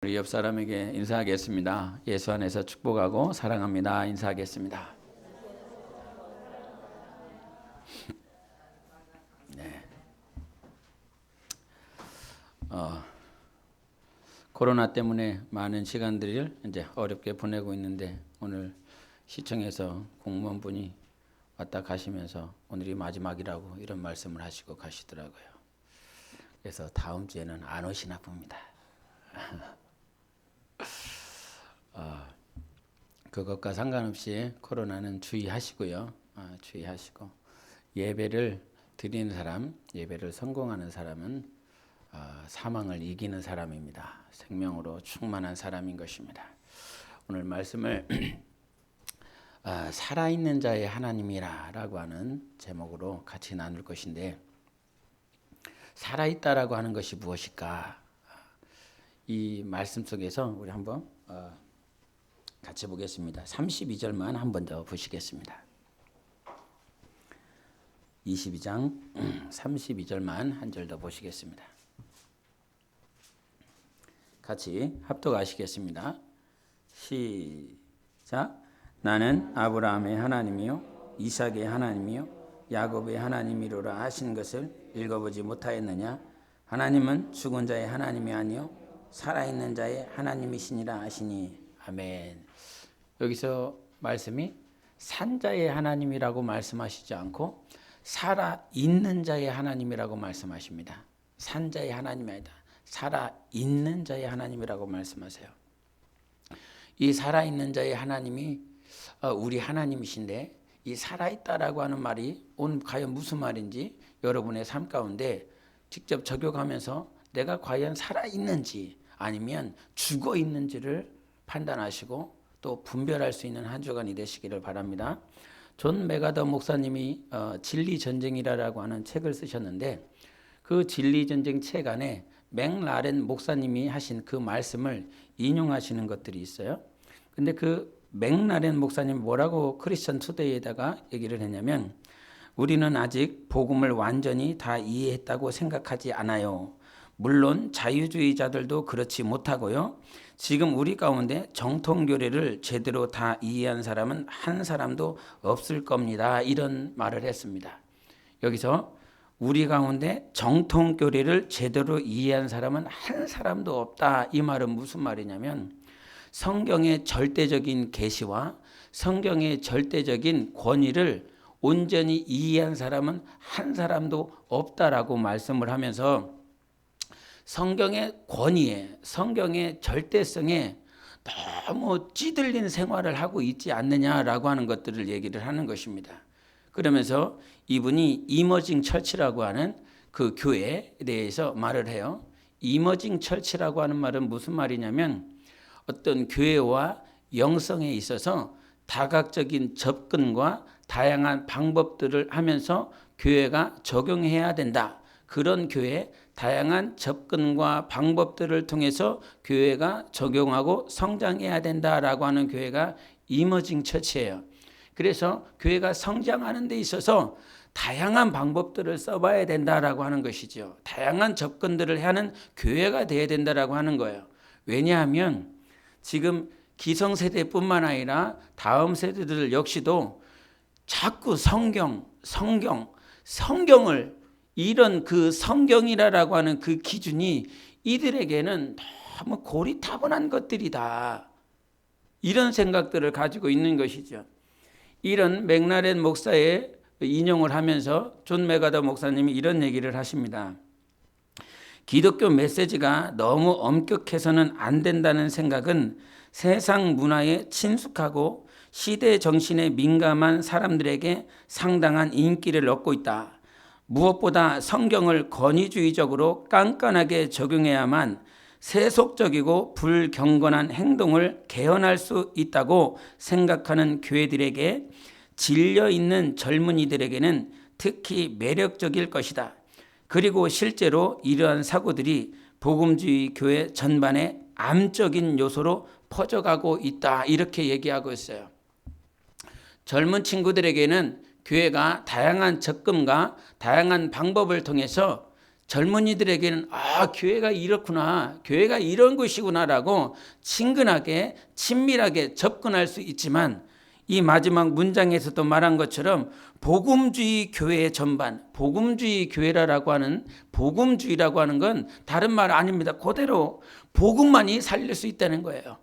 우리 옆 사람에게 인사하겠습니다. 예수 안에서 축복하고 사랑합니다. 인사하겠습니다. 네. 코로나 때문에 많은 시간들을 이제 어렵게 보내고 있는데 오늘 시청에서 공무원분이 왔다 가시면서 오늘이 마지막이라고 이런 말씀을 하시고 가시더라고요. 그래서 다음 주에는 안 오시나 봅니다. 그것과 상관없이 코로나는 주의하시고요. 주의하시고 예배를 드리는 사람, 예배를 성공하는 사람은 사망을 이기는 사람입니다. 생명으로 충만한 사람인 것입니다. 오늘 말씀을 살아있는 자의 하나님이라고 하는 제목으로 같이 나눌 것인데, 살아있다라고 하는 것이 무엇일까? 이 말씀 속에서 우리 한번 같이 보겠습니다. 32절만 한 번 더 보시겠습니다. 22장 32절만 한 절 더 보시겠습니다. 같이 합독하시겠습니다. 시작. 나는 아브라함의 하나님이요 이삭의 하나님이요 야곱의 하나님이로라 하신 것을 읽어보지 못하였느냐? 하나님은 죽은 자의 하나님이 아니요 살아있는 자의 하나님이시니라 하시니. 아멘. 여기서 말씀이 산자의 하나님이라고 말씀하시지 않고 살아있는 자의 하나님이라고 말씀하십니다. 산자의 하나님이 아니다. 살아있는 자의 하나님이라고 말씀하세요. 이 살아있는 자의 하나님이 우리 하나님이신데, 이 살아있다라고 하는 말이 과연 무슨 말인지 여러분의 삶 가운데 직접 적용하면서 내가 과연 살아있는지 아니면 죽어있는지를 판단하시고 또 분별할 수 있는 한 주간이 되시기를 바랍니다. 존 메가더 목사님이 진리전쟁이라고 하는 책을 쓰셨는데, 그 진리전쟁 책 안에 맥라렌 목사님이 하신 그 말씀을 인용하시는 것들이 있어요. 근데 그 맥라렌 목사님 뭐라고 크리스천 투데이에다가 얘기를 했냐면, 우리는 아직 복음을 완전히 다 이해했다고 생각하지 않아요. 물론 자유주의자들도 그렇지 못하고요. 지금 우리 가운데 정통교리를 제대로 다 이해한 사람은 한 사람도 없을 겁니다. 이런 말을 했습니다. 여기서 우리 가운데 정통교리를 제대로 이해한 사람은 한 사람도 없다. 이 말은 무슨 말이냐면, 성경의 절대적인 계시와 성경의 절대적인 권위를 온전히 이해한 사람은 한 사람도 없다라고 말씀을 하면서 성경의 권위에, 성경의 절대성에 너무 찌들린 생활을 하고 있지 않느냐라고 하는 것들을 얘기를 하는 것입니다. 그러면서 이분이 이머징 처치라고 하는 그 교회에 대해서 말을 해요. 이머징 처치라고 하는 말은 무슨 말이냐면, 어떤 교회와 영성에 있어서 다각적인 접근과 다양한 방법들을 하면서 교회가 적용해야 된다. 그런 교회, 다양한 접근과 방법들을 통해서 교회가 적용하고 성장해야 된다라고 하는 교회가 이머징 처치예요. 그래서 교회가 성장하는 데 있어서 다양한 방법들을 써봐야 된다라고 하는 것이죠. 다양한 접근들을 하는 교회가 돼야 된다라고 하는 거예요. 왜냐하면 지금 기성세대뿐만 아니라 다음 세대들 역시도 자꾸 성경을 이런 그 성경이라고 하는 그 기준이 이들에게는 너무 고리타분한 것들이다. 이런 생각들을 가지고 있는 것이죠. 이런 맥라렌 목사의 인용을 하면서 존 메가더 목사님이 이런 얘기를 하십니다. 기독교 메시지가 너무 엄격해서는 안 된다는 생각은 세상 문화에 친숙하고 시대 정신에 민감한 사람들에게 상당한 인기를 얻고 있다. 무엇보다 성경을 권위주의적으로 깐깐하게 적용해야만 세속적이고 불경건한 행동을 개헌할 수 있다고 생각하는 교회들에게 질려있는 젊은이들에게는 특히 매력적일 것이다. 그리고 실제로 이러한 사고들이 복음주의 교회 전반에 암적인 요소로 퍼져가고 있다. 이렇게 얘기하고 있어요. 젊은 친구들에게는 교회가 다양한 접근과 다양한 방법을 통해서 젊은이들에게는 교회가 이렇구나, 교회가 이런 곳이구나라고 친근하게 친밀하게 접근할 수 있지만 이 마지막 문장에서도 말한 것처럼 복음주의 교회 전반, 복음주의 교회라고 하는 복음주의라고 하는 건 다른 말 아닙니다. 그대로 복음만이 살릴 수 있다는 거예요.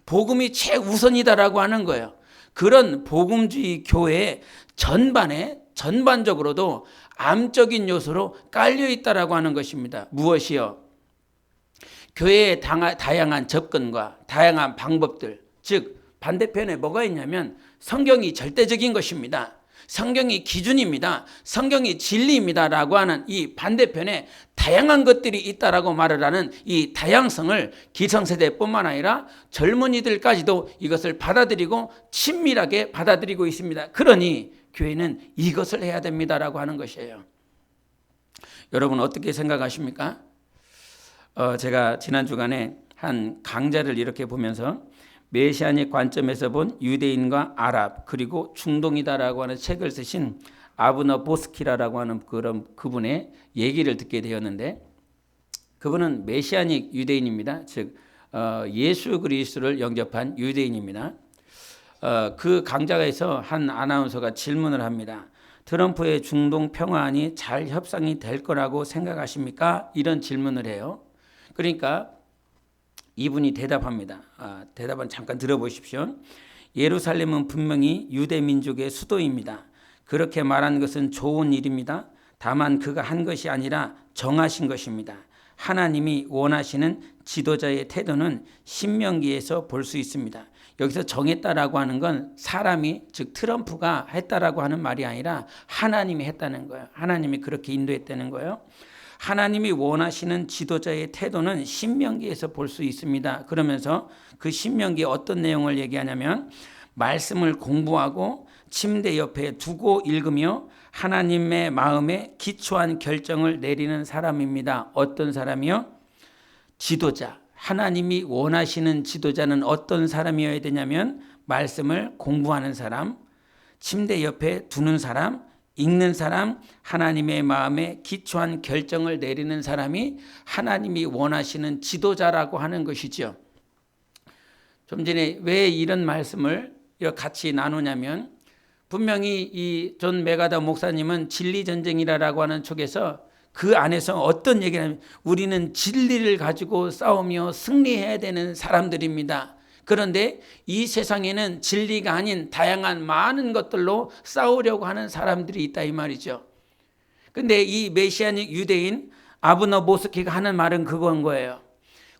복음이 최우선이다라고 하는 거예요. 그런 복음주의 교회 전반에 전반적으로도 암적인 요소로 깔려 있다라고 하는 것입니다. 무엇이요? 교회의 다양한 접근과 다양한 방법들, 즉 반대편에 뭐가 있냐면 성경이 절대적인 것입니다. 성경이 기준입니다. 성경이 진리입니다라고 하는 이 반대편에 다양한 것들이 있다라고 말을 하는 이 다양성을 기성세대뿐만 아니라 젊은이들까지도 이것을 받아들이고 친밀하게 받아들이고 있습니다. 그러니 교회는 이것을 해야 됩니다라고 하는 것이에요. 여러분 어떻게 생각하십니까? 제가 지난 주간에 한 강좌를 이렇게 보면서 메시아닉 관점에서 본 유대인과 아랍 그리고 중동이다라고 하는 책을 쓰신 아브너 보스키라라고 하는 그분의 얘기를 듣게 되었는데, 그분은 메시아닉 유대인입니다. 즉 예수 그리스도를 영접한 유대인입니다. 그 강좌에서 한 아나운서가 질문을 합니다. 트럼프의 중동 평화안이 잘 협상이 될 거라고 생각하십니까? 이런 질문을 해요. 그러니까 이분이 대답합니다. 대답은 잠깐 들어보십시오. 예루살렘은 분명히 유대 민족의 수도입니다. 그렇게 말한 것은 좋은 일입니다. 다만 그가 한 것이 아니라 정하신 것입니다. 하나님이 원하시는 지도자의 태도는 신명기에서 볼 수 있습니다. 여기서 정했다라고 하는 건 사람이, 즉 트럼프가 했다라고 하는 말이 아니라 하나님이 했다는 거예요. 하나님이 그렇게 인도했다는 거예요. 하나님이 원하시는 지도자의 태도는 신명기에서 볼 수 있습니다. 그러면서 그 신명기에 어떤 내용을 얘기하냐면 말씀을 공부하고 침대 옆에 두고 읽으며 하나님의 마음에 기초한 결정을 내리는 사람입니다. 어떤 사람이요? 지도자. 하나님이 원하시는 지도자는 어떤 사람이어야 되냐면 말씀을 공부하는 사람, 침대 옆에 두는 사람, 읽는 사람, 하나님의 마음에 기초한 결정을 내리는 사람이 하나님이 원하시는 지도자라고 하는 것이죠. 좀 전에 왜 이런 말씀을 같이 나누냐면 분명히 이 존 메가더 목사님은 진리전쟁이라고 하는 쪽에서 그 안에서 어떤 얘기를 하냐면 우리는 진리를 가지고 싸우며 승리해야 되는 사람들입니다. 그런데 이 세상에는 진리가 아닌 다양한 많은 것들로 싸우려고 하는 사람들이 있다 이 말이죠. 근데 이 메시아닉 유대인 아브너 보스키가 하는 말은 그건 거예요.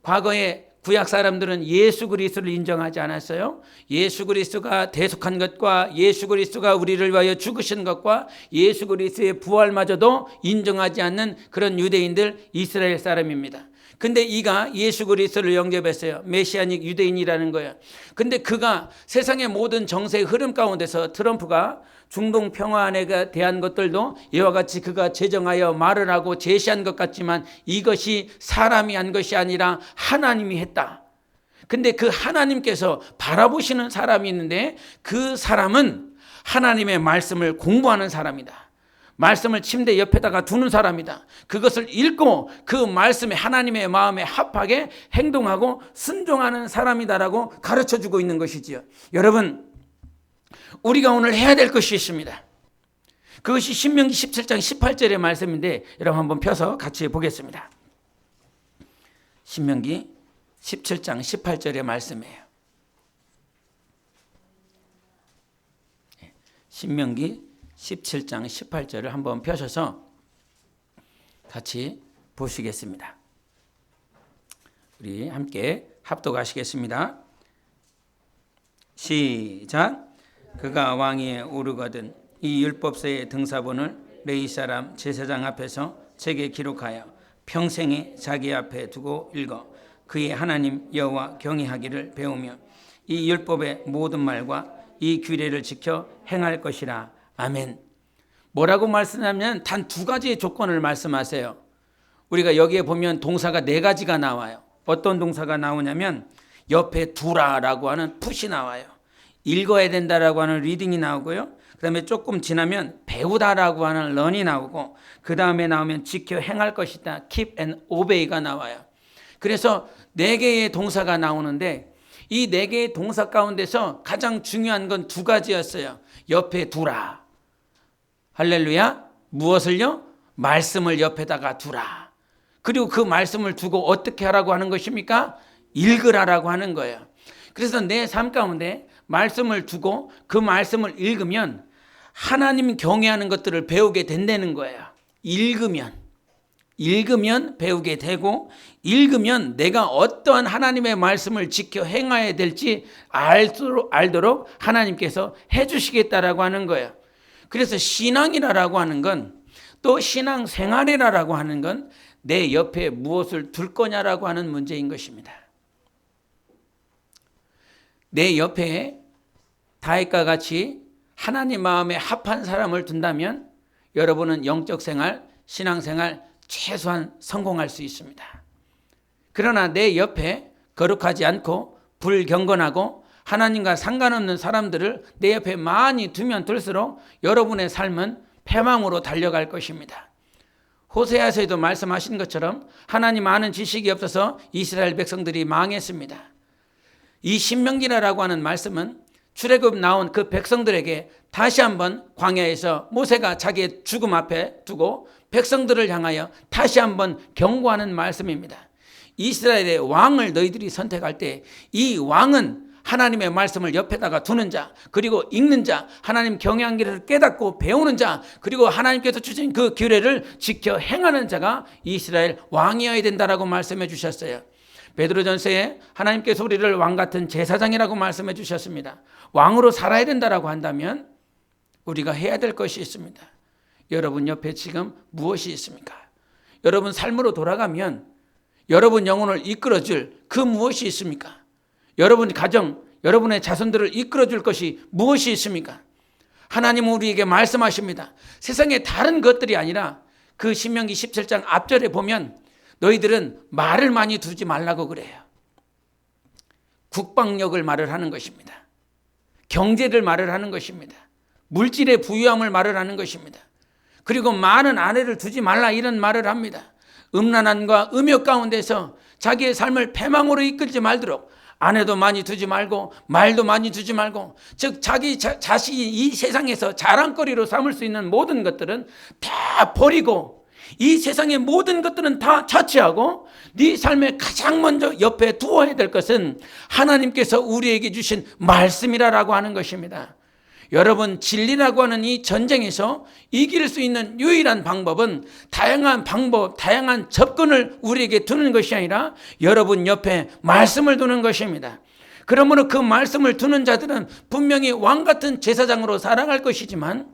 과거에 구약 사람들은 예수 그리스도를 인정하지 않았어요. 예수 그리스도가 대속한 것과 예수 그리스도가 우리를 위하여 죽으신 것과 예수 그리스도의 부활마저도 인정하지 않는 그런 유대인들, 이스라엘 사람입니다. 근데 이가 예수 그리스도를 영접했어요. 메시아닉 유대인이라는 거예요. 근데 그가 세상의 모든 정세의 흐름 가운데서 트럼프가 중동 평화안에 대한 것들도 이와 같이 그가 제정하여 말을 하고 제시한 것 같지만 이것이 사람이 한 것이 아니라 하나님이 했다. 근데 그 하나님께서 바라보시는 사람이 있는데 그 사람은 하나님의 말씀을 공부하는 사람이다. 말씀을 침대 옆에다가 두는 사람이다. 그것을 읽고 그 말씀에 하나님의 마음에 합하게 행동하고 순종하는 사람이다라고 가르쳐주고 있는 것이지요. 여러분, 우리가 오늘 해야 될 것이 있습니다. 그것이 신명기 17장 18절의 말씀인데 여러분 한번 펴서 같이 보겠습니다. 신명기 17장 18절의 말씀이에요. 신명기 17장 18절을 한번 펴셔서 같이 보시겠습니다. 우리 함께 합독하시겠습니다. 시작. 그가 왕위에 오르거든 이 율법서의 등사본을 레위 사람 제사장 앞에서 책에 기록하여 평생에 자기 앞에 두고 읽어 그의 하나님 여호와 경외하기를 배우며 이 율법의 모든 말과 이 규례를 지켜 행할 것이라. 아멘. 뭐라고 말씀하면 단 두 가지의 조건을 말씀하세요. 우리가 여기에 보면 동사가 네 가지가 나와요. 어떤 동사가 나오냐면 옆에 두라라고 하는 푸시 나와요. 읽어야 된다라고 하는 리딩이 나오고요. 그 다음에 조금 지나면 배우다라고 하는 learn이 나오고, 그 다음에 나오면 지켜 행할 것이다, keep and obey가 나와요. 그래서 4개의 동사가 나오는데 이 4개의 동사 가운데서 가장 중요한 건 2가지였어요. 옆에 두라. 할렐루야. 무엇을요? 말씀을 옆에다가 두라. 그리고 그 말씀을 두고 어떻게 하라고 하는 것입니까? 읽으라라고 하는 거예요. 그래서 내 삶 가운데 말씀을 두고 그 말씀을 읽으면 하나님 경외하는 것들을 배우게 된다는 거예요. 읽으면 배우게 되고, 읽으면 내가 어떠한 하나님의 말씀을 지켜 행해야 될지 알도록 하나님께서 해주시겠다라고 하는 거예요. 그래서 신앙이라고 하는 건, 또 신앙생활이라고 하는 건 내 옆에 무엇을 둘 거냐라고 하는 문제인 것입니다. 내 옆에 다윗과 같이 하나님 마음에 합한 사람을 둔다면 여러분은 영적 생활, 신앙생활 최소한 성공할 수 있습니다. 그러나 내 옆에 거룩하지 않고 불경건하고 하나님과 상관없는 사람들을 내 옆에 많이 두면 둘수록 여러분의 삶은 패망으로 달려갈 것입니다. 호세아서에도 말씀하신 것처럼 하나님 아는 지식이 없어서 이스라엘 백성들이 망했습니다. 이 신명기라고 하는 말씀은 출애굽 나온 그 백성들에게 다시 한번 광야에서 모세가 자기의 죽음 앞에 두고 백성들을 향하여 다시 한번 경고하는 말씀입니다. 이스라엘의 왕을 너희들이 선택할 때 이 왕은 하나님의 말씀을 옆에다가 두는 자, 그리고 읽는 자, 하나님 경외하기를 깨닫고 배우는 자, 그리고 하나님께서 주신 그 규례를 지켜 행하는 자가 이스라엘 왕이어야 된다라고 말씀해 주셨어요. 베드로전서에 하나님께서 우리를 왕같은 제사장이라고 말씀해 주셨습니다. 왕으로 살아야 된다라고 한다면 우리가 해야 될 것이 있습니다. 여러분 옆에 지금 무엇이 있습니까? 여러분 삶으로 돌아가면 여러분 영혼을 이끌어줄 그 무엇이 있습니까? 여러분 가정, 여러분의 자손들을 이끌어줄 것이 무엇이 있습니까? 하나님은 우리에게 말씀하십니다. 세상에 다른 것들이 아니라 그 신명기 17장 앞절에 보면 너희들은 말을 많이 두지 말라고 그래요. 국방력을 말을 하는 것입니다. 경제를 말을 하는 것입니다. 물질의 부유함을 말을 하는 것입니다. 그리고 많은 아내를 두지 말라 이런 말을 합니다. 음란함과 음욕 가운데서 자기의 삶을 패망으로 이끌지 말도록 아내도 많이 두지 말고 말도 많이 두지 말고, 즉 자기 자신이 이 세상에서 자랑거리로 삼을 수 있는 모든 것들은 다 버리고 이 세상의 모든 것들은 다 자취하고 네 삶에 가장 먼저 옆에 두어야 될 것은 하나님께서 우리에게 주신 말씀이라고 하는 것입니다. 여러분, 진리라고 하는 이 전쟁에서 이길 수 있는 유일한 방법은 다양한 방법, 다양한 접근을 우리에게 두는 것이 아니라 여러분 옆에 말씀을 두는 것입니다. 그러므로 그 말씀을 두는 자들은 분명히 왕같은 제사장으로 살아갈 것이지만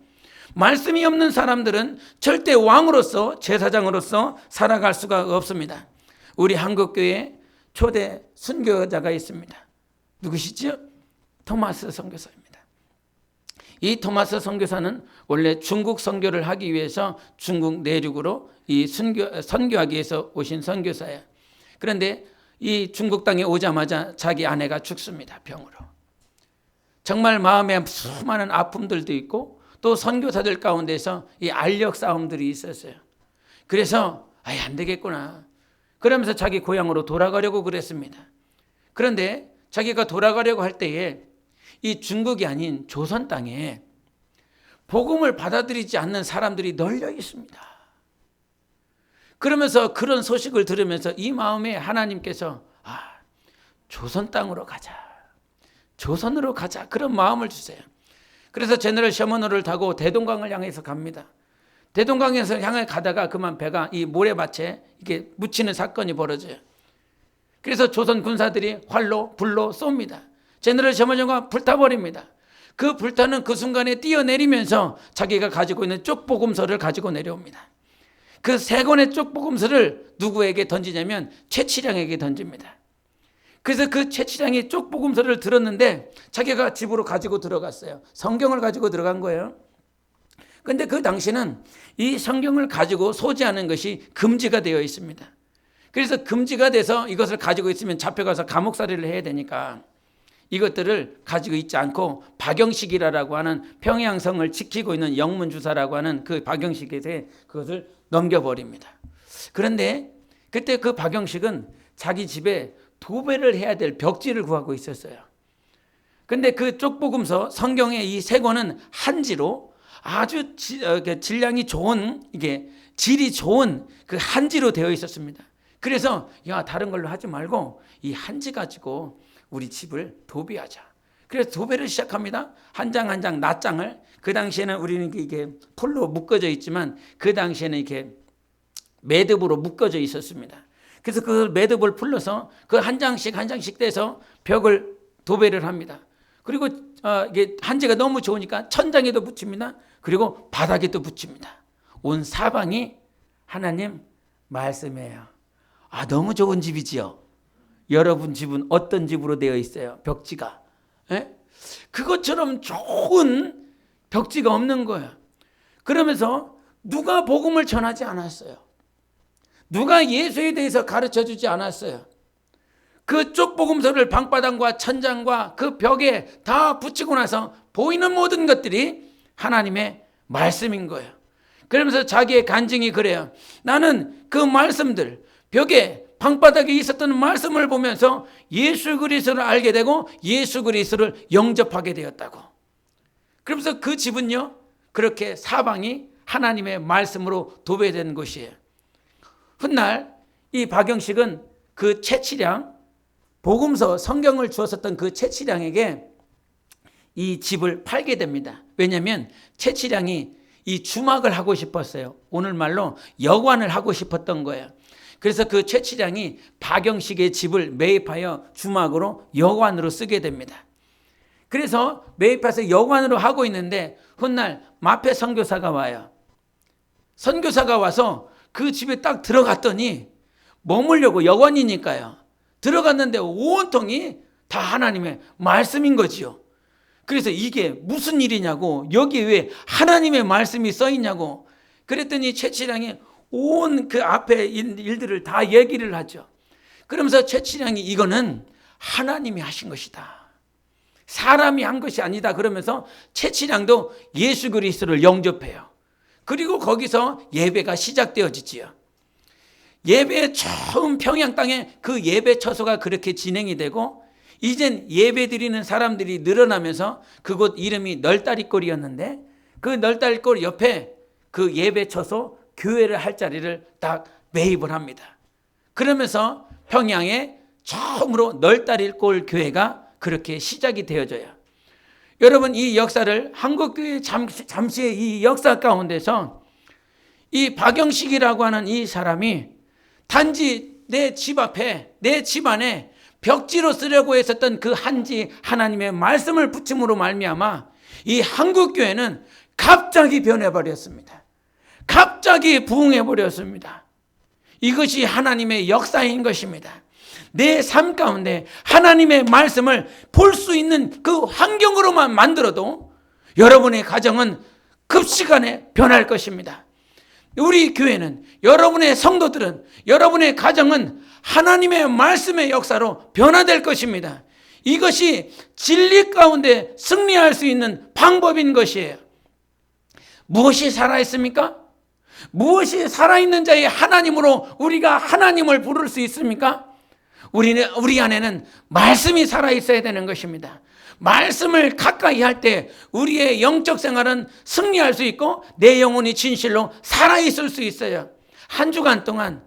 말씀이 없는 사람들은 절대 왕으로서 제사장으로서 살아갈 수가 없습니다. 우리 한국교회에 초대 순교자가 있습니다. 누구시죠? 토마스 선교사입니다. 이 토마스 선교사는 원래 중국 선교를 하기 위해서 중국 내륙으로 이 선교하기 위해서 오신 선교사예요. 그런데 이 중국 땅에 오자마자 자기 아내가 죽습니다. 병으로. 정말 마음에 수많은 아픔들도 있고 또 선교사들 가운데서 이 알력 싸움들이 있었어요. 그래서 안 되겠구나. 그러면서 자기 고향으로 돌아가려고 그랬습니다. 그런데 자기가 돌아가려고 할 때에 이 중국이 아닌 조선 땅에 복음을 받아들이지 않는 사람들이 널려 있습니다. 그러면서 그런 소식을 들으면서 이 마음에 하나님께서 조선 땅으로 가자, 조선으로 가자, 그런 마음을 주세요. 그래서 제너럴 셔먼호를 타고 대동강을 향해서 갑니다. 대동강에서 향해 가다가 그만 배가 이 모래밭에 이렇게 묻히는 사건이 벌어져요. 그래서 조선 군사들이 활로 불로 쏩니다. 제너럴 셔먼호가 불타버립니다. 그 불타는 그 순간에 뛰어내리면서 자기가 가지고 있는 쪽복음서를 가지고 내려옵니다. 그 3권의 쪽복음서를 누구에게 던지냐면 최치량에게 던집니다. 그래서 그 최치량이 쪽복음서를 들었는데 자기가 집으로 가지고 들어갔어요. 성경을 가지고 들어간 거예요. 그런데 그 당시는 이 성경을 가지고 소지하는 것이 금지가 되어 있습니다. 그래서 금지가 돼서 이것을 가지고 있으면 잡혀가서 감옥살이를 해야 되니까 이것들을 가지고 있지 않고 박영식이라고 하는 평양성을 지키고 있는 영문주사라고 하는 그 박영식에게 그것을 넘겨버립니다. 그런데 그때 그 박영식은 자기 집에 도배를 해야 될 벽지를 구하고 있었어요. 근데 그 쪽복음서 성경의 이 세 권은 한지로 아주 질량이 좋은, 이게 질이 좋은 그 한지로 되어 있었습니다. 그래서 야, 다른 걸로 하지 말고 이 한지 가지고 우리 집을 도배하자. 그래서 도배를 시작합니다. 한 장 한 장 낱장을, 그 당시에는 우리는 이게 폴로 묶어져 있지만 그 당시에는 이렇게 매듭으로 묶어져 있었습니다. 그래서 그 매듭을 풀러서 그 한 장씩 한 장씩 떼서 벽을 도배를 합니다. 그리고 이게 한지가 너무 좋으니까 천장에도 붙입니다. 그리고 바닥에도 붙입니다. 온 사방이 하나님 말씀이에요. 아, 너무 좋은 집이지요. 여러분 집은 어떤 집으로 되어 있어요? 벽지가. 에? 그것처럼 좋은 벽지가 없는 거예요. 그러면서 누가 복음을 전하지 않았어요. 누가 예수에 대해서 가르쳐주지 않았어요. 그 쪽복음서를 방바닥과 천장과 그 벽에 다 붙이고 나서 보이는 모든 것들이 하나님의 말씀인 거예요. 그러면서 자기의 간증이 그래요. 나는 그 말씀들, 벽에 방바닥에 있었던 말씀을 보면서 예수 그리스도를 알게 되고 예수 그리스도를 영접하게 되었다고. 그러면서 그 집은요, 그렇게 사방이 하나님의 말씀으로 도배된 곳이에요. 훗날 이 박영식은 그 채치량, 복음서 성경을 주었었던 그 채치량에게 이 집을 팔게 됩니다. 왜냐하면 채치량이 이 주막을 하고 싶었어요. 오늘말로 여관을 하고 싶었던 거예요. 그래서 그 채치량이 박영식의 집을 매입하여 주막으로 여관으로 쓰게 됩니다. 그래서 매입해서 여관으로 하고 있는데 훗날 마페 선교사가 와요. 선교사가 와서 그 집에 딱 들어갔더니 머물려고, 여관이니까요. 들어갔는데 온통이 다 하나님의 말씀인 거지요. 그래서 이게 무슨 일이냐고, 여기 왜 하나님의 말씀이 써 있냐고. 그랬더니 채치량이 온 그 앞에 일들을 다 얘기를 하죠. 그러면서 채치량이 이거는 하나님이 하신 것이다, 사람이 한 것이 아니다. 그러면서 채치량도 예수 그리스도를 영접해요. 그리고 거기서 예배가 시작되어지지요. 예배 처음 평양 땅에 그 예배 처소가 그렇게 진행이 되고, 이젠 예배 드리는 사람들이 늘어나면서 그곳 이름이 널다리꼴이었는데, 그 널다리꼴 옆에 그 예배 처소 교회를 할 자리를 딱 매입을 합니다. 그러면서 평양에 처음으로 널다리꼴 교회가 그렇게 시작이 되어져요. 여러분, 이 역사를 한국교회 잠시의 이 역사 가운데서 이 박영식이라고 하는 이 사람이 단지 내 집 앞에, 내 집 안에 벽지로 쓰려고 했었던 그 한지 하나님의 말씀을 붙임으로 말미암아 이 한국교회는 갑자기 변해버렸습니다. 갑자기 부흥해버렸습니다. 이것이 하나님의 역사인 것입니다. 내 삶 가운데 하나님의 말씀을 볼 수 있는 그 환경으로만 만들어도 여러분의 가정은 급시간에 변할 것입니다. 우리 교회는, 여러분의 성도들은, 여러분의 가정은 하나님의 말씀의 역사로 변화될 것입니다. 이것이 진리 가운데 승리할 수 있는 방법인 것이에요. 무엇이 살아있습니까? 무엇이 살아있는 자의 하나님으로 우리가 하나님을 부를 수 있습니까? 우리 안에는 말씀이 살아있어야 되는 것입니다. 말씀을 가까이 할 때 우리의 영적 생활은 승리할 수 있고 내 영혼이 진실로 살아있을 수 있어요. 한 주간 동안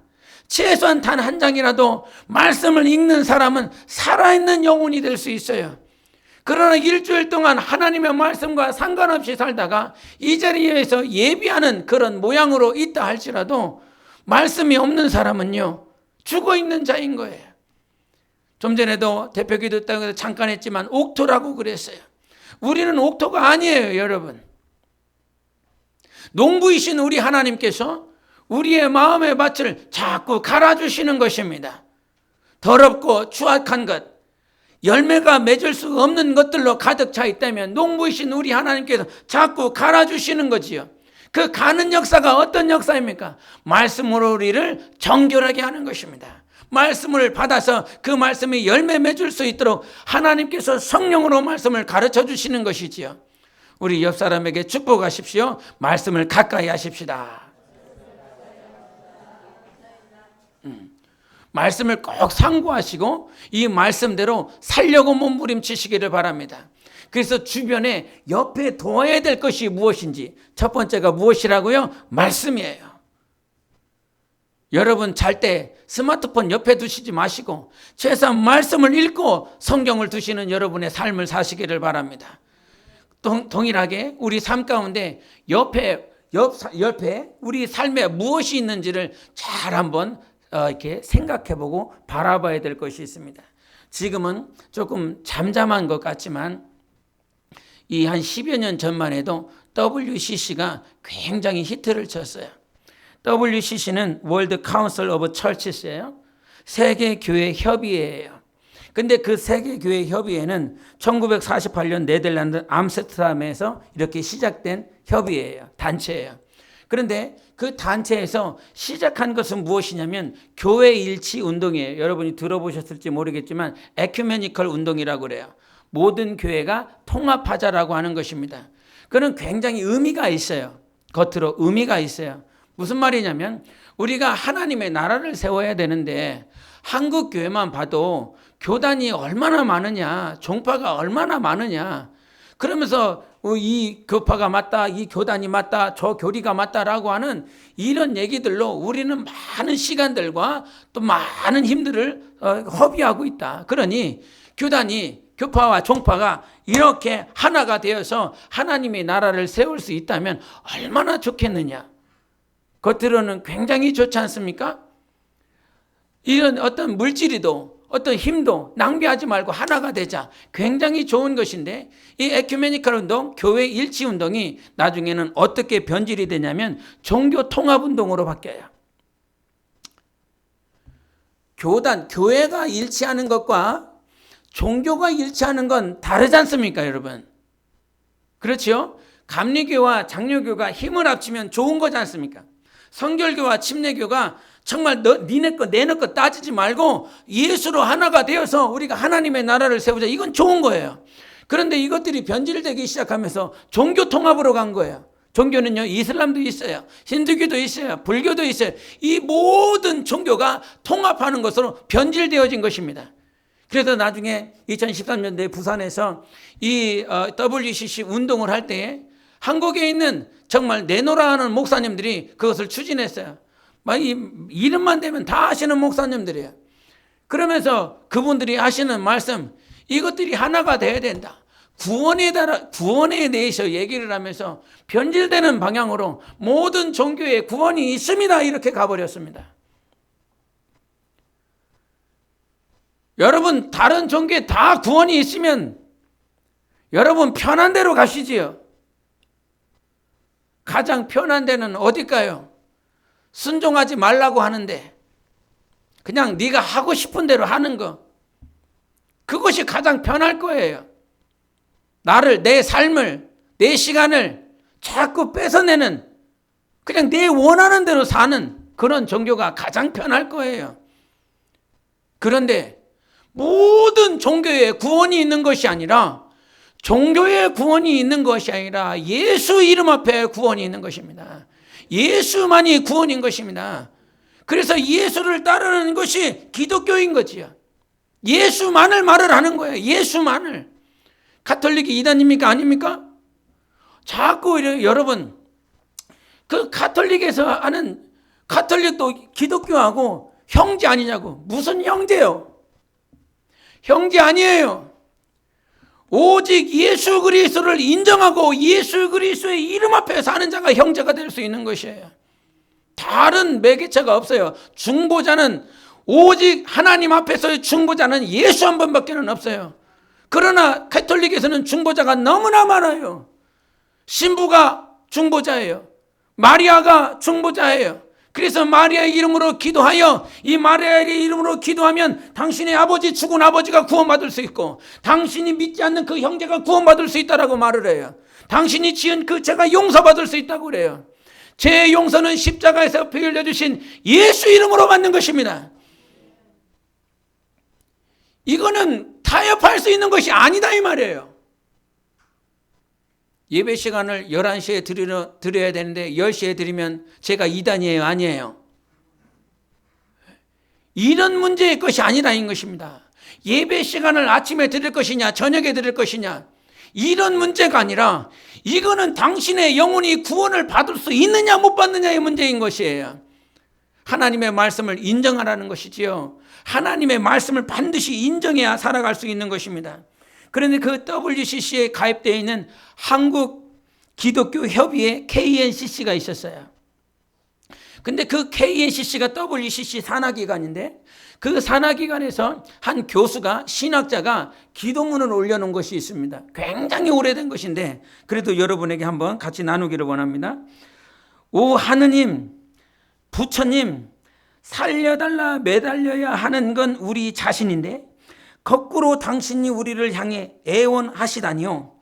최소한 단 한 장이라도 말씀을 읽는 사람은 살아있는 영혼이 될 수 있어요. 그러나 일주일 동안 하나님의 말씀과 상관없이 살다가 이 자리에서 예비하는 그런 모양으로 있다 할지라도 말씀이 없는 사람은요, 죽어있는 자인 거예요. 좀 전에도 대표기도 땅에서 잠깐 했지만 옥토라고 그랬어요. 우리는 옥토가 아니에요, 여러분. 농부이신 우리 하나님께서 우리의 마음의 밭을 자꾸 갈아주시는 것입니다. 더럽고 추악한 것, 열매가 맺을 수 없는 것들로 가득 차 있다면 농부이신 우리 하나님께서 자꾸 갈아주시는 거지요. 그 가는 역사가 어떤 역사입니까? 말씀으로 우리를 정결하게 하는 것입니다. 말씀을 받아서 그 말씀이 열매 맺을 수 있도록 하나님께서 성령으로 말씀을 가르쳐 주시는 것이지요. 우리 옆 사람에게 축복하십시오. 말씀을 가까이 하십시다. 말씀을 꼭 상고하시고 이 말씀대로 살려고 몸부림치시기를 바랍니다. 그래서 주변에 옆에 도와야 될 것이 무엇인지, 첫 번째가 무엇이라고요? 말씀이에요. 여러분 잘 때 스마트폰 옆에 두시지 마시고 최소한 말씀을 읽고 성경을 두시는 여러분의 삶을 사시기를 바랍니다. 동일하게 우리 삶 가운데 옆에 우리 삶에 무엇이 있는지를 잘 한번 이렇게 생각해보고 바라봐야 될 것이 있습니다. 지금은 조금 잠잠한 것 같지만 이 한 10여 년 전만 해도 WCC가 굉장히 히트를 쳤어요. WCC는 월드 카운슬 오브 처치스예요. 세계 교회 협의회예요. 근데 그 세계 교회 협의회는 1948년 네덜란드 암스테르담에서 이렇게 시작된 협의회예요. 단체예요. 그런데 그 단체에서 시작한 것은 무엇이냐면 교회 일치 운동이에요. 여러분이 들어보셨을지 모르겠지만 에큐메니컬 운동이라고 그래요. 모든 교회가 통합하자라고 하는 것입니다. 그는 굉장히 의미가 있어요. 겉으로 의미가 있어요. 무슨 말이냐면 우리가 하나님의 나라를 세워야 되는데 한국 교회만 봐도 교단이 얼마나 많으냐, 종파가 얼마나 많으냐, 그러면서 이 교파가 맞다, 이 교단이 맞다, 저 교리가 맞다라고 하는 이런 얘기들로 우리는 많은 시간들과 또 많은 힘들을 허비하고 있다. 그러니 교파와 종파가 이렇게 하나가 되어서 하나님의 나라를 세울 수 있다면 얼마나 좋겠느냐. 겉으로는 굉장히 좋지 않습니까? 이런 어떤 물질이도 어떤 힘도 낭비하지 말고 하나가 되자, 굉장히 좋은 것인데 이 에큐메니컬 운동, 교회 일치 운동이 나중에는 어떻게 변질이 되냐면 종교 통합 운동으로 바뀌어요. 교회가 일치하는 것과 종교가 일치하는 건 다르지 않습니까, 여러분? 그렇죠? 감리교와 장로교가 힘을 합치면 좋은 거지 않습니까? 성결교와 침례교가 정말 니네 거 내내 거 따지지 말고 예수로 하나가 되어서 우리가 하나님의 나라를 세우자, 이건 좋은 거예요. 그런데 이것들이 변질되기 시작하면서 종교 통합으로 간 거예요. 종교는요, 이슬람도 있어요, 힌두교도 있어요, 불교도 있어요. 이 모든 종교가 통합하는 것으로 변질되어진 것입니다. 그래서 나중에 2013년도에 부산에서 이 WCC 운동을 할 때에 한국에 있는 정말 내노라 하는 목사님들이 그것을 추진했어요. 막 이름만 되면 다 하시는 목사님들이에요. 그러면서 그분들이 하시는 말씀, 이것들이 하나가 돼야 된다. 구원에 대해서 얘기를 하면서 변질되는 방향으로 모든 종교에 구원이 있습니다, 이렇게 가버렸습니다. 여러분, 다른 종교에 다 구원이 있으면 여러분 편한 대로 가시지요. 가장 편한 데는 어딜까요? 순종하지 말라고 하는데 그냥 네가 하고 싶은 대로 하는 거, 그것이 가장 편할 거예요. 내 삶을, 내 시간을 자꾸 뺏어내는, 그냥 내 원하는 대로 사는 그런 종교가 가장 편할 거예요. 그런데 모든 종교에 구원이 있는 것이 아니라, 종교에 구원이 있는 것이 아니라 예수 이름 앞에 구원이 있는 것입니다. 예수만이 구원인 것입니다. 그래서 예수를 따르는 것이 기독교인 거지요. 예수만을 말을 하는 거예요. 예수만을. 가톨릭이 이단입니까? 아닙니까? 자꾸 여러분, 그 가톨릭에서 하는, 가톨릭도 기독교하고 형제 아니냐고. 무슨 형제요? 형제 아니에요. 오직 예수 그리스도를 인정하고 예수 그리스도의 이름 앞에 사는 자가 형제가 될 수 있는 것이에요. 다른 매개체가 없어요. 중보자는, 오직 하나님 앞에서의 중보자는 예수 한 번밖에는 없어요. 그러나 가톨릭에서는 중보자가 너무나 많아요. 신부가 중보자예요. 마리아가 중보자예요. 그래서 마리아의 이름으로 기도하여, 이 마리아의 이름으로 기도하면 당신의 아버지, 죽은 아버지가 구원받을 수 있고 당신이 믿지 않는 그 형제가 구원받을 수 있다라고 말을 해요. 당신이 지은 그 죄가 용서받을 수 있다고 그래요. 죄의 용서는 십자가에서 피 흘려주신 예수 이름으로 받는 것입니다. 이거는 타협할 수 있는 것이 아니다 이 말이에요. 예배 시간을 11시에 드려야 되는데 10시에 드리면 제가 이단이에요, 아니에요? 이런 문제의 것이 아니라는 것입니다. 예배 시간을 아침에 드릴 것이냐 저녁에 드릴 것이냐 이런 문제가 아니라 이거는 당신의 영혼이 구원을 받을 수 있느냐 못 받느냐의 문제인 것이에요. 하나님의 말씀을 인정하라는 것이지요. 하나님의 말씀을 반드시 인정해야 살아갈 수 있는 것입니다. 그런데 그 WCC에 가입되어 있는 한국 기독교 협의회 KNCC가 있었어요. 근데 그 KNCC가 WCC 산하기관인데 그 산하기관에서 한 교수가 신학자가 기도문을 올려놓은 것이 있습니다. 굉장히 오래된 것인데 그래도 여러분에게 한번 같이 나누기를 원합니다. 오 하느님, 부처님, 살려달라 매달려야 하는 건 우리 자신인데 거꾸로 당신이 우리를 향해 애원하시다니요.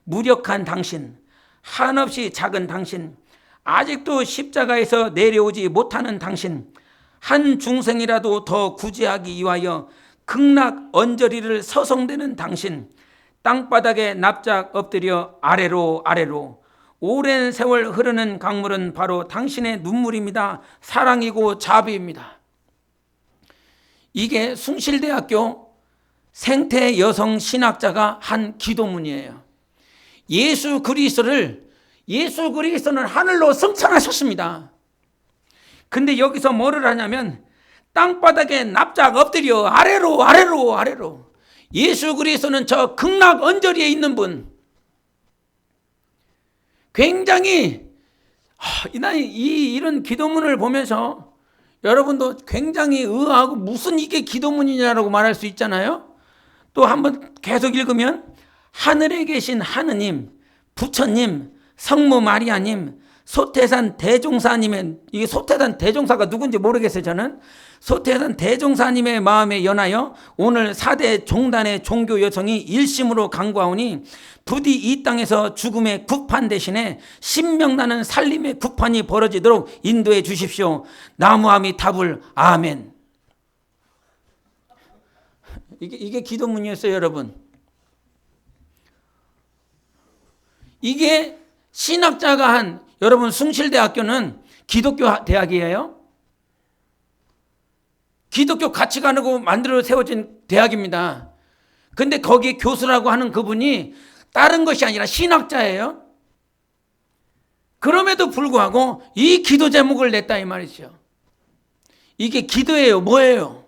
무력한 당신, 한없이 작은 당신, 아직도 십자가에서 내려오지 못하는 당신, 한 중생이라도 더 구제하기 위하여 극락 언저리를 서성대는 당신, 땅바닥에 납작 엎드려 아래로 아래로 오랜 세월 흐르는 강물은 바로 당신의 눈물입니다. 사랑이고 자비입니다. 이게 숭실대학교 생태 여성 신학자가 한 기도문이에요. 예수 그리스도는 하늘로 승천하셨습니다. 근데 여기서 뭐를 하냐면 땅바닥에 납작 엎드려 아래로 아래로 아래로. 예수 그리스도는 저 극락 언저리에 있는 분. 굉장히 이런 기도문을 보면서 여러분도 굉장히 의아하고 무슨 이게 기도문이냐라고 말할 수 있잖아요. 또 한번 계속 읽으면 하늘에 계신 하느님, 부처님, 성모 마리아님, 소태산 대종사님의, 이게 소태산 대종사가 누군지 모르겠어요. 저는 소태산 대종사님의 마음에 연하여 오늘 4대 종단의 종교 여성이 일심으로 간구하오니 부디 이 땅에서 죽음의 구판 대신에 신명나는 살림의 구판이 벌어지도록 인도해 주십시오. 나무아미타불 아멘. 이게 기도문이었어요, 여러분. 이게 신학자가 한, 여러분 숭실대학교는 기독교 대학이에요. 기독교 가치관으로 만들어 세워진 대학입니다. 근데 거기 교수라고 하는 그분이 다른 것이 아니라 신학자예요. 그럼에도 불구하고 이 기도 제목을 냈다 이 말이죠. 이게 기도예요, 뭐예요?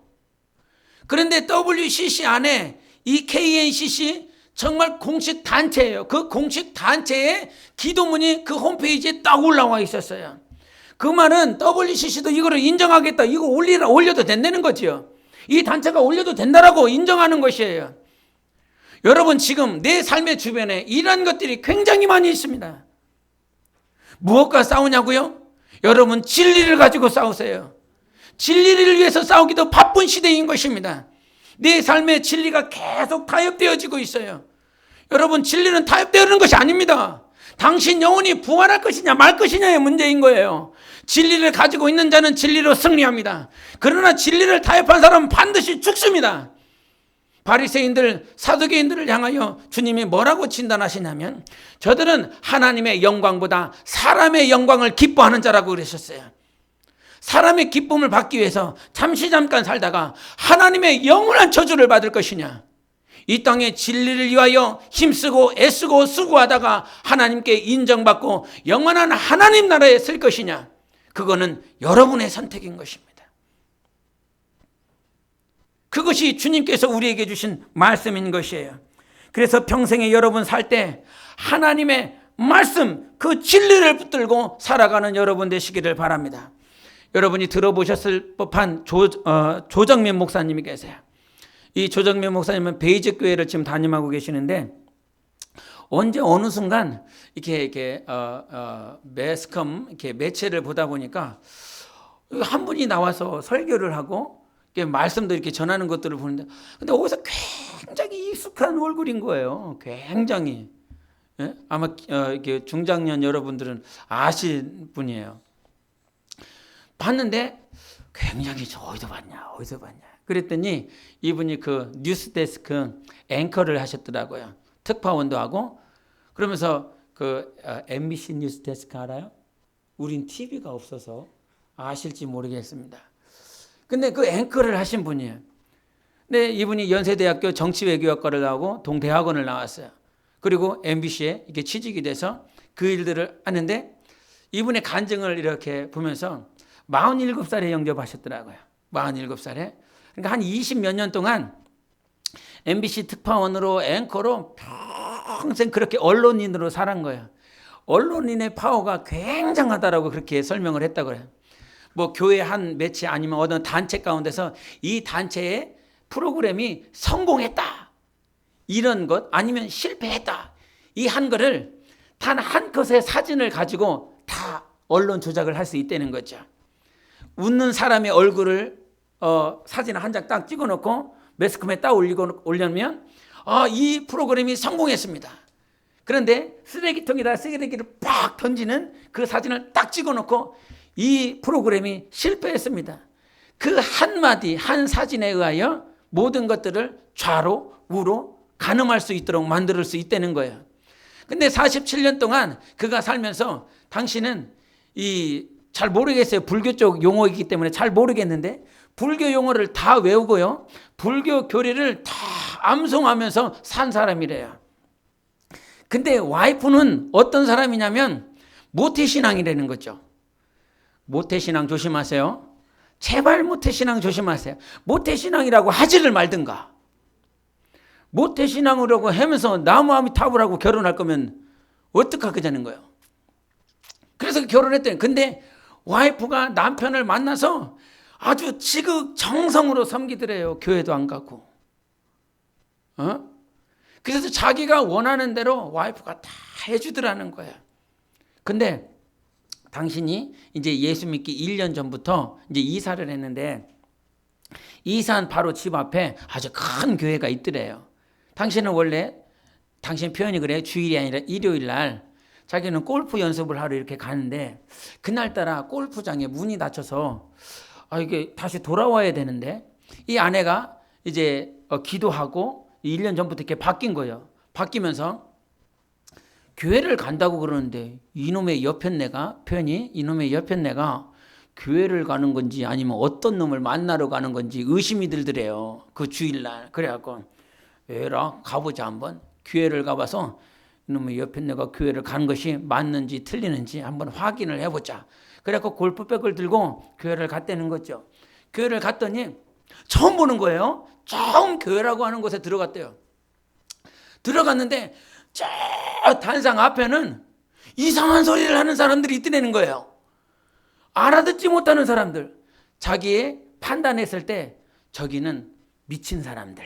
그런데 WCC 안에 이 KNCC 정말 공식 단체예요. 그 공식 단체의 기도문이 그 홈페이지에 딱 올라와 있었어요. 그 말은 WCC도 이거를 인정하겠다. 이거 올려도 된다는 거죠. 이 단체가 올려도 된다라고 인정하는 것이에요. 여러분 지금 내 삶의 주변에 이런 것들이 굉장히 많이 있습니다. 무엇과 싸우냐고요? 여러분 진리를 가지고 싸우세요. 진리를 위해서 싸우기도 바쁜 시대인 것입니다. 내 삶의 진리가 계속 타협되어지고 있어요. 여러분 진리는 타협되는 것이 아닙니다. 당신 영혼이 부활할 것이냐 말 것이냐의 문제인 거예요. 진리를 가지고 있는 자는 진리로 승리합니다. 그러나 진리를 타협한 사람은 반드시 죽습니다. 바리새인들, 사두개인들을 향하여 주님이 뭐라고 진단하시냐면 저들은 하나님의 영광보다 사람의 영광을 기뻐하는 자라고 그러셨어요. 사람의 기쁨을 받기 위해서 잠깐 살다가 하나님의 영원한 저주를 받을 것이냐, 이 땅에 진리를 위하여 힘쓰고 애쓰고 수고하다가 하나님께 인정받고 영원한 하나님 나라에 쓸 것이냐, 그거는 여러분의 선택인 것입니다. 그것이 주님께서 우리에게 주신 말씀인 것이에요. 그래서 평생에 여러분 살 때 하나님의 말씀, 그 진리를 붙들고 살아가는 여러분 되시기를 바랍니다. 여러분이 들어보셨을 법한 조정면 목사님이 계세요. 이 조정면 목사님은 베이직 교회를 지금 담임하고 계시는데 언제 어느 순간 이렇게 매스컴 이렇게 매체를 보다 보니까 한 분이 나와서 설교를 하고 말씀도 이렇게 전하는 것들을 보는데, 근데 거기서 굉장히 익숙한 얼굴인 거예요. 굉장히. 예? 아마 이렇게 중장년 여러분들은 아실 분이에요. 봤는데 굉장히 저 어디서 봤냐. 그랬더니 이분이 그 뉴스데스크 앵커를 하셨더라고요. 특파원도 하고. 그러면서 그 MBC 뉴스데스크 알아요? 우린 TV가 없어서 아실지 모르겠습니다. 근데 그 앵커를 하신 분이에요. 근데 이분이 연세대학교 정치외교학과를 나오고 동대학원을 나왔어요. 그리고 MBC에 이렇게 취직이 돼서 그 일들을 하는데 이분의 간증을 이렇게 보면서 47살에 영접하셨더라고요. 47살에. 그러니까 한 20몇 년 동안 MBC 특파원으로 앵커로 평생 그렇게 언론인으로 살은 거예요. 언론인의 파워가 굉장하다라고 그렇게 설명을 했다고 그래요. 뭐 교회 한 매체 아니면 어떤 단체 가운데서 이 단체의 프로그램이 성공했다. 이런 것 아니면 실패했다. 이 한 거를 단 한 컷의 사진을 가지고 다 언론 조작을 할 수 있다는 거죠. 웃는 사람의 얼굴을 사진 한 장 딱 찍어놓고 매스컴에 딱 올려면 이 프로그램이 성공했습니다. 그런데 쓰레기통에다 쓰레기를 팍 던지는 그 사진을 딱 찍어놓고 이 프로그램이 실패했습니다. 그 한마디 한 사진에 의하여 모든 것들을 좌로 우로 가늠할 수 있도록 만들 수 있다는 거예요. 근데 47년 동안 그가 살면서 당신은 잘 모르겠어요. 불교 쪽 용어이기 때문에 잘 모르겠는데 불교 용어를 다 외우고요. 불교 교리를 다 암송하면서 산 사람이래요. 근데 와이프는 어떤 사람이냐면 모태신앙이라는 거죠. 모태신앙 조심하세요. 제발 모태신앙 조심하세요. 모태신앙이라고 하지를 말든가. 모태신앙이라고 하면서 나무아미타불하고 결혼할 거면 어떡하겠냐는 거예요. 그래서 결혼했대요. 근데 와이프가 남편을 만나서 아주 지극정성으로 섬기더래요. 교회도 안 가고. 그래서 자기가 원하는 대로 와이프가 다 해주더라는 거야. 근데 당신이 이제 예수 믿기 1년 전부터 이제 이사를 했는데 이사한 바로 집 앞에 아주 큰 교회가 있더래요. 당신은 원래 당신 표현이 그래요. 주일이 아니라 일요일 날 자기는 골프 연습을 하러 이렇게 가는데 그날따라 골프장에 문이 닫혀서 이게 다시 돌아와야 되는데 이 아내가 이제 기도하고 1년 전부터 이렇게 바뀐 거예요. 바뀌면서 교회를 간다고 그러는데 이놈의 여편네가 표현이 이놈의 여편네가 교회를 가는 건지 아니면 어떤 놈을 만나러 가는 건지 의심이 들더래요. 그 주일날. 그래갖고 에라 가보자 한번. 교회를 가봐서 이놈의 여편네가 교회를 가는 것이 맞는지 틀리는지 한번 확인을 해보자. 그래갖고 골프백을 들고 교회를 갔다는 거죠. 교회를 갔더니 처음 보는 거예요. 처음 교회라고 하는 곳에 들어갔대요. 들어갔는데 저 단상 앞에는 이상한 소리를 하는 사람들이 있더라는 거예요. 알아듣지 못하는 사람들. 자기의 판단했을 때 저기는 미친 사람들,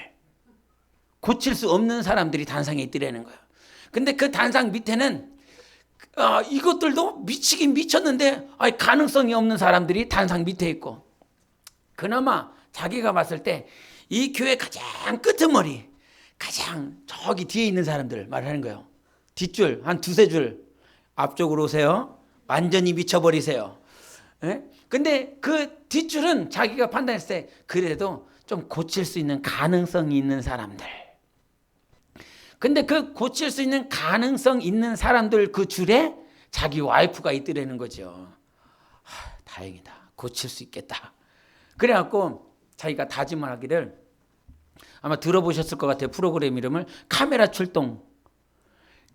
고칠 수 없는 사람들이 단상에 있더라는 거예요. 근데 그 단상 밑에는 이것들도 미치긴 미쳤는데 가능성이 없는 사람들이 단상 밑에 있고, 그나마 자기가 봤을 때 이 교회 가장 끄트머리, 가장 저기 뒤에 있는 사람들 말하는 거예요. 뒷줄 한 두세 줄 앞쪽으로 오세요. 완전히 미쳐버리세요. 근데 그 뒷줄은 자기가 판단했을 때 그래도 좀 고칠 수 있는 가능성이 있는 사람들. 근데 그 고칠 수 있는 가능성 있는 사람들 그 줄에 자기 와이프가 있더라는 거죠. 다행이다. 고칠 수 있겠다. 그래갖고 자기가 다짐을 하기를, 아마 들어보셨을 것 같아요. 프로그램 이름을 카메라 출동.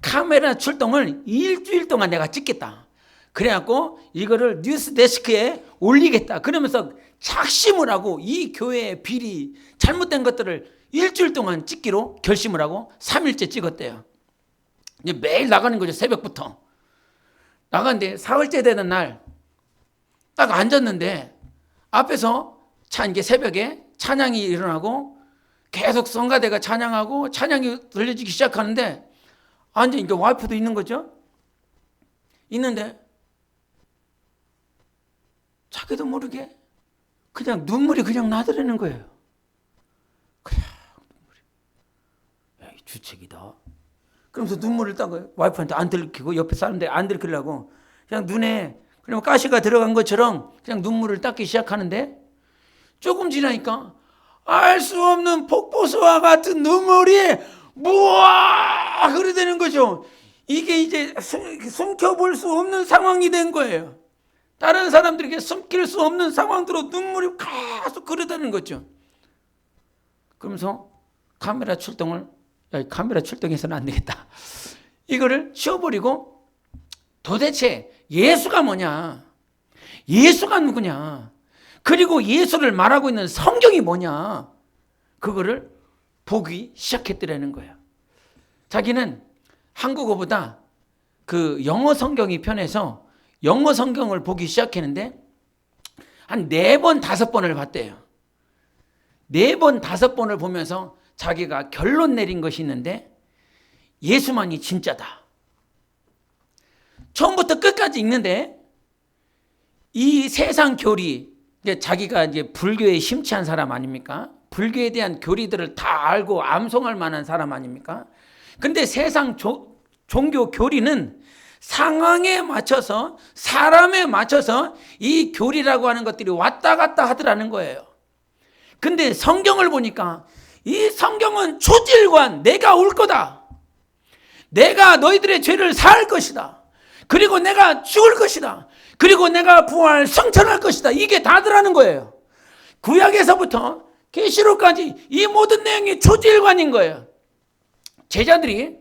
카메라 출동을 일주일 동안 내가 찍겠다. 그래갖고 이거를 뉴스데스크에 올리겠다. 그러면서 작심을 하고 이 교회의 비리 잘못된 것들을 일주일 동안 찍기로 결심을 하고 3일째 찍었대요. 이제 매일 나가는 거죠. 새벽부터. 나갔는데 사흘째 되는 날 딱 앉았는데 앞에서 이게 새벽에 찬양이 일어나고 계속 성가대가 찬양하고 찬양이 들려지기 시작하는데 앉으니까 와이프도 있는 거죠. 있는데 자기도 모르게 그냥 눈물이 그냥 나더라는 거예요. 그냥 눈물이. 주책이다. 그러면서 눈물을 딱 와이프한테 안 들키고 옆에 사람들 안 들키려고 그냥 눈에 그냥 가시가 들어간 것처럼 그냥 눈물을 닦기 시작하는데 조금 지나니까 알 수 없는 폭포수와 같은 눈물이 무아 흐르되는 거죠. 이게 이제 숨겨볼 수 없는 상황이 된 거예요. 다른 사람들에게 숨길 수 없는 상황으로 눈물이 계속 흐르다는 거죠. 그러면서 카메라 출동해서는 안 되겠다. 이거를 치워버리고 도대체 예수가 뭐냐? 예수가 누구냐? 그리고 예수를 말하고 있는 성경이 뭐냐? 그거를 보기 시작했더라는 거예요. 자기는 한국어보다 그 영어 성경이 편해서 영어 성경을 보기 시작했는데 한 4번, 5번을 봤대요. 4번, 5번을 보면서 자기가 결론 내린 것이 있는데 예수만이 진짜다. 처음부터 끝까지 읽는데 이 세상 교리, 자기가 이제 불교에 심취한 사람 아닙니까? 불교에 대한 교리들을 다 알고 암송할 만한 사람 아닙니까? 근데 세상 종교 교리는 상황에 맞춰서 사람에 맞춰서 이 교리라고 하는 것들이 왔다 갔다 하더라는 거예요. 근데 성경을 보니까 이 성경은 초질관, 내가 올 거다. 내가 너희들의 죄를 사할 것이다. 그리고 내가 죽을 것이다. 그리고 내가 부활 승천할 것이다. 이게 다더라는 거예요. 구약에서부터 계시록까지 이 모든 내용이 초질관인 거예요. 제자들이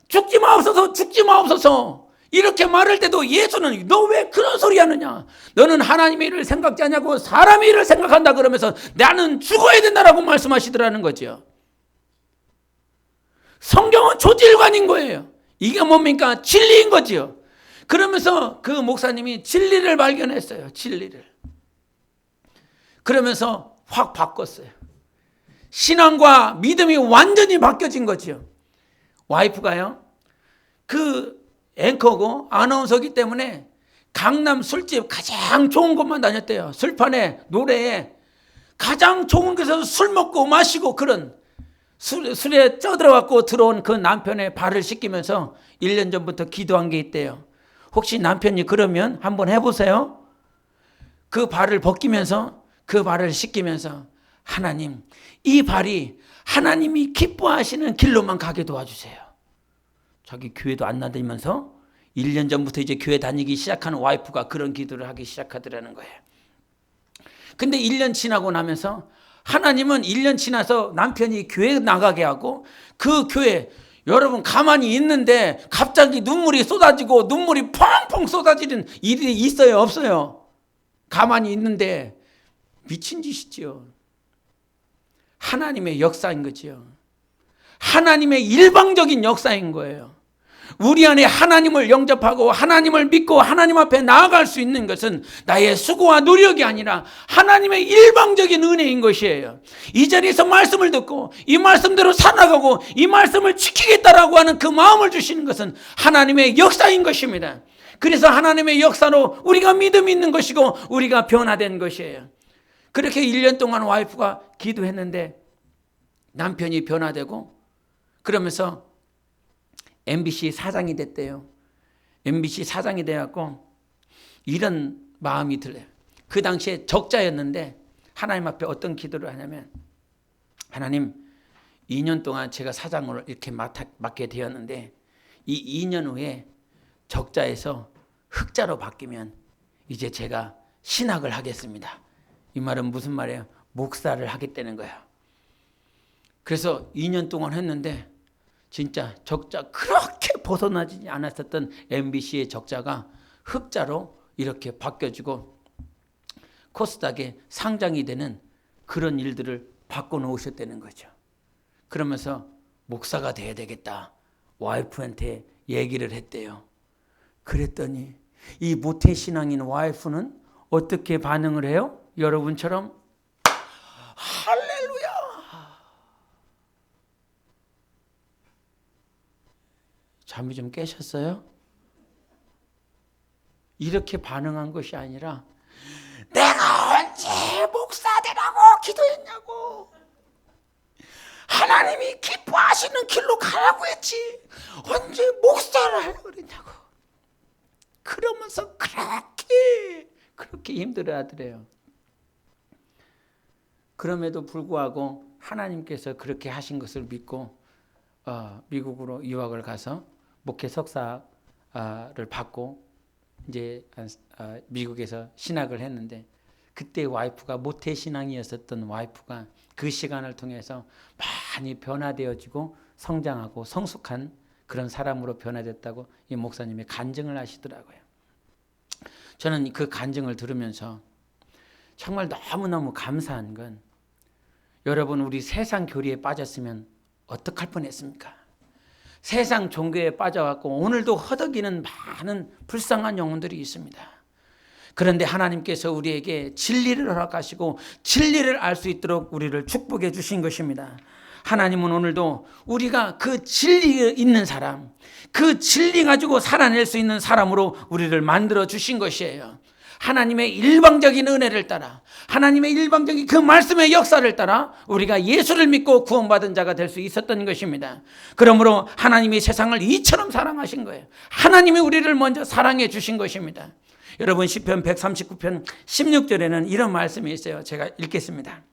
죽지 마옵소서, 죽지 마옵소서 이렇게 말할 때도 예수는 너 왜 그런 소리 하느냐? 너는 하나님의 일을 생각지 않냐고 사람의 일을 생각한다 그러면서 나는 죽어야 된다라고 말씀하시더라는 거죠. 성경은 초질관인 거예요. 이게 뭡니까? 진리인 거죠. 그러면서 그 목사님이 진리를 발견했어요. 진리를. 그러면서 확 바꿨어요. 신앙과 믿음이 완전히 바뀌어진 거죠. 와이프가요, 그 앵커고 아나운서기 때문에 강남 술집 가장 좋은 곳만 다녔대요. 술판에 노래에 가장 좋은 곳에서 술 먹고 마시고 그런 술에 쪄들어갖고 들어온 그 남편의 발을 씻기면서 1년 전부터 기도한 게 있대요. 혹시 남편이 그러면 한번 해보세요. 그 발을 벗기면서 그 발을 씻기면서 하나님, 이 발이 하나님이 기뻐하시는 길로만 가게 도와주세요. 자기 교회도 안 다니면서 1년 전부터 이제 교회 다니기 시작하는 와이프가 그런 기도를 하기 시작하더라는 거예요. 근데 1년 지나고 나면서 하나님은 1년 지나서 남편이 교회 나가게 하고 그 교회 여러분 가만히 있는데 갑자기 눈물이 쏟아지고 눈물이 펑펑 쏟아지는 일이 있어요, 없어요? 가만히 있는데 미친 짓이죠. 하나님의 역사인 거죠. 하나님의 일방적인 역사인 거예요. 우리 안에 하나님을 영접하고 하나님을 믿고 하나님 앞에 나아갈 수 있는 것은 나의 수고와 노력이 아니라 하나님의 일방적인 은혜인 것이에요. 이 자리에서 말씀을 듣고 이 말씀대로 살아가고 이 말씀을 지키겠다라고 하는 그 마음을 주시는 것은 하나님의 역사인 것입니다. 그래서 하나님의 역사로 우리가 믿음이 있는 것이고 우리가 변화된 것이에요. 그렇게 1년 동안 와이프가 기도했는데 남편이 변화되고 그러면서 MBC 사장이 됐대요. MBC 사장이 돼갖고 이런 마음이 들어요. 그 당시에 적자였는데 하나님 앞에 어떤 기도를 하냐면 하나님 2년 동안 제가 사장으로 이렇게 맡게 되었는데 이 2년 후에 적자에서 흑자로 바뀌면 이제 제가 신학을 하겠습니다. 이 말은 무슨 말이에요? 목사를 하겠다는 거예요. 그래서 2년 동안 했는데 진짜 적자 그렇게 벗어나지 않았었던 MBC의 적자가 흑자로 이렇게 바뀌어지고 코스닥에 상장이 되는 그런 일들을 바꿔놓으셨다는 거죠. 그러면서 목사가 돼야 되겠다. 와이프한테 얘기를 했대요. 그랬더니 이 모태신앙인 와이프는 어떻게 반응을 해요? 여러분처럼 할렐루야! 잠이 좀 깨셨어요? 이렇게 반응한 것이 아니라 내가 언제 목사 되라고 기도했냐고, 하나님이 기뻐하시는 길로 가라고 했지 언제 목사를 하려고 그랬냐고, 그러면서 그렇게 힘들어 하더래요. 그럼에도 불구하고 하나님께서 그렇게 하신 것을 믿고 미국으로 유학을 가서 목회 석사를 받고 이제 미국에서 신학을 했는데, 그때 와이프가 모태신앙이었었던 와이프가 그 시간을 통해서 많이 변화되어지고 성장하고 성숙한 그런 사람으로 변화됐다고 이 목사님이 간증을 하시더라고요. 저는 그 간증을 들으면서 정말 너무너무 감사한 건, 여러분, 우리 세상 교리에 빠졌으면 어떡할 뻔했습니까? 세상 종교에 빠져갖고 오늘도 허덕이는 많은 불쌍한 영혼들이 있습니다. 그런데 하나님께서 우리에게 진리를 허락하시고 진리를 알 수 있도록 우리를 축복해 주신 것입니다. 하나님은 오늘도 우리가 그 진리에 있는 사람, 그 진리 가지고 살아낼 수 있는 사람으로 우리를 만들어 주신 것이에요. 하나님의 일방적인 은혜를 따라, 하나님의 일방적인 그 말씀의 역사를 따라 우리가 예수를 믿고 구원받은 자가 될 수 있었던 것입니다. 그러므로 하나님이 세상을 이처럼 사랑하신 거예요. 하나님이 우리를 먼저 사랑해 주신 것입니다. 여러분, 시편 139편 16절에는 이런 말씀이 있어요. 제가 읽겠습니다.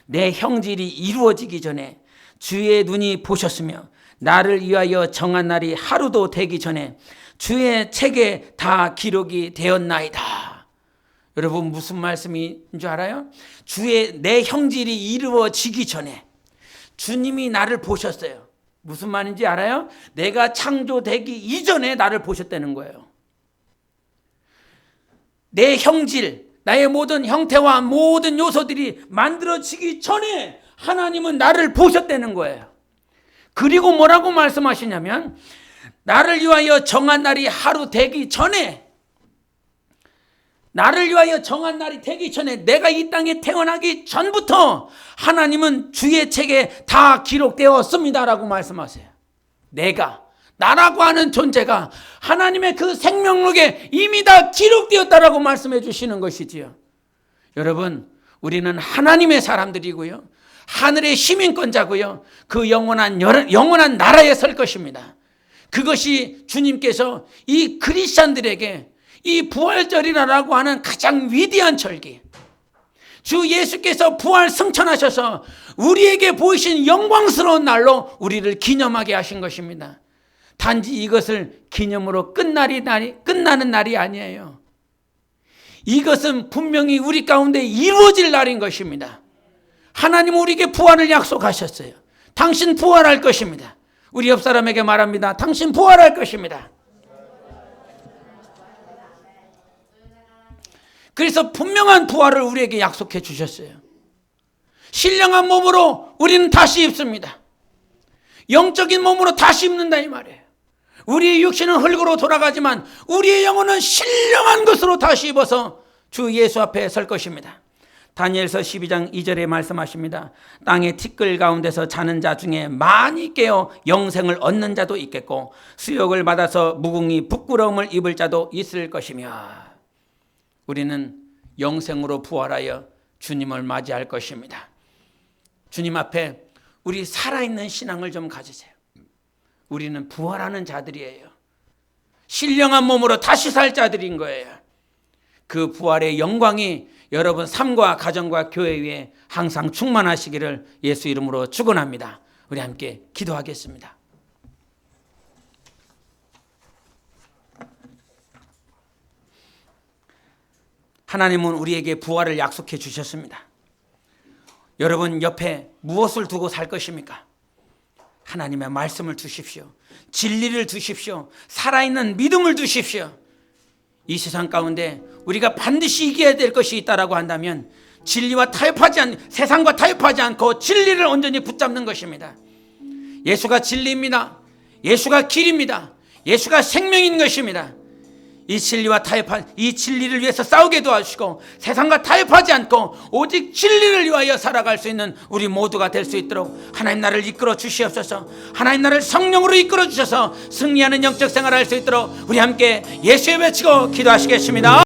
내 형질이 이루어지기 전에 주의 눈이 보셨으며 나를 위하여 정한 날이 하루도 되기 전에 주의 책에 다 기록이 되었나이다. 여러분, 무슨 말씀인 줄 알아요? 내 형질이 이루어지기 전에 주님이 나를 보셨어요. 무슨 말인지 알아요? 내가 창조되기 이전에 나를 보셨다는 거예요. 내 형질, 나의 모든 형태와 모든 요소들이 만들어지기 전에 하나님은 나를 보셨다는 거예요. 그리고 뭐라고 말씀하시냐면, 나를 위하여 정한 날이 하루 되기 전에, 나를 위하여 정한 날이 되기 전에, 내가 이 땅에 태어나기 전부터 하나님은 주의 책에 다 기록되었습니다라고 말씀하세요. 나라고 하는 존재가 하나님의 그 생명록에 이미 다 기록되었다라고 말씀해 주시는 것이지요. 여러분, 우리는 하나님의 사람들이고요, 하늘의 시민권자고요, 그 영원한 나라에 설 것입니다. 그것이 주님께서 이 크리스찬들에게 이 부활절이라고 하는 가장 위대한 절기, 주 예수께서 부활 승천하셔서 우리에게 보이신 영광스러운 날로 우리를 기념하게 하신 것입니다. 단지 이것을 기념으로 끝나는 날이 아니에요. 이것은 분명히 우리 가운데 이루어질 날인 것입니다. 하나님은 우리에게 부활을 약속하셨어요. 당신 부활할 것입니다. 우리 옆 사람에게 말합니다. 당신 부활할 것입니다. 그래서 분명한 부활을 우리에게 약속해 주셨어요. 신령한 몸으로 우리는 다시 입습니다. 영적인 몸으로 다시 입는다 이 말이에요. 우리의 육신은 흙으로 돌아가지만 우리의 영혼은 신령한 것으로 다시 입어서 주 예수 앞에 설 것입니다. 다니엘서 12장 2절에 말씀하십니다. 땅의 티끌 가운데서 자는 자 중에 많이 깨어 영생을 얻는 자도 있겠고 수욕을 받아서 무궁히 부끄러움을 입을 자도 있을 것이며, 우리는 영생으로 부활하여 주님을 맞이할 것입니다. 주님 앞에 우리 살아있는 신앙을 좀 가지세요. 우리는 부활하는 자들이에요. 신령한 몸으로 다시 살 자들인 거예요. 그 부활의 영광이 여러분 삶과 가정과 교회 위에 항상 충만하시기를 예수 이름으로 축원합니다. 우리 함께 기도하겠습니다. 하나님은 우리에게 부활을 약속해 주셨습니다. 여러분 옆에 무엇을 두고 살 것입니까? 하나님의 말씀을 두십시오. 진리를 두십시오. 살아있는 믿음을 두십시오. 이 세상 가운데 우리가 반드시 이겨야 될 것이 있다라고 한다면 세상과 타협하지 않고 진리를 온전히 붙잡는 것입니다. 예수가 진리입니다. 예수가 길입니다. 예수가 생명인 것입니다. 이 진리를 위해서 싸우게 도와주시고 세상과 타협하지 않고 오직 진리를 위하여 살아갈 수 있는 우리 모두가 될 수 있도록 하나님 나를 이끌어 주시옵소서. 하나님 나를 성령으로 이끌어 주셔서 승리하는 영적 생활을 할 수 있도록 우리 함께 예수의 외치고 기도하시겠습니다.